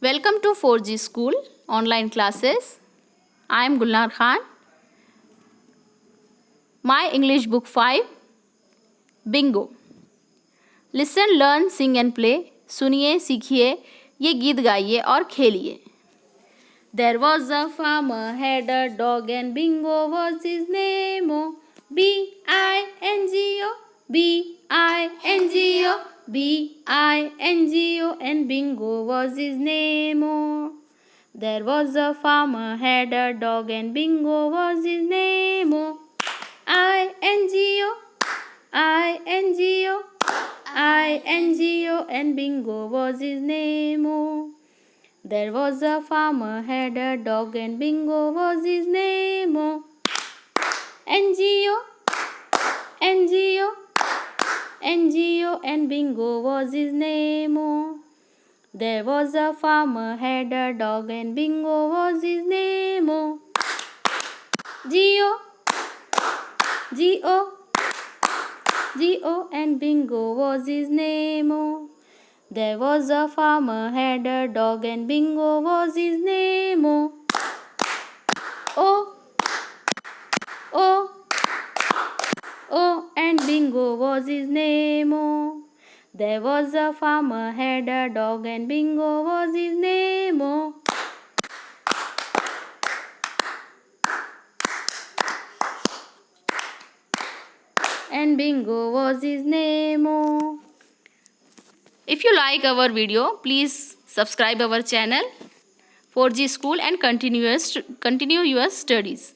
Welcome to 4G School online classes. I am Gulnar Khan. My English book 5 Bingo. Listen, learn, sing and play. सुनिए, सीखिए, ये गीत गाइए और खेलिए. There was a farmer had a dog and Bingo was his name. Oh, B-I-N-G-O, B-I-N-G-O, B-I-N-G-O and Bingo was his name. Oh. There was a farmer had a dog and Bingo was his name. Oh, I-N-G-O, I-N-G-O, I-N-G-O and Bingo was his name. Oh. There was a farmer had a dog and Bingo was his name. Oh, N-G-O, N-G-O, N-G-O and Bingo was his name. Oh. There was a farmer had a dog and Bingo was his name. Oh, G-O, G-O, G-O and Bingo was his name. Oh. There was a farmer had a dog and Bingo was his name. Oh, O, O, O and Bingo was his name. Oh. There was a farmer had a dog and Bingo was his name. Oh. And Bingo was his name. Oh. If you like our video, please subscribe our channel 4G School and continue your studies.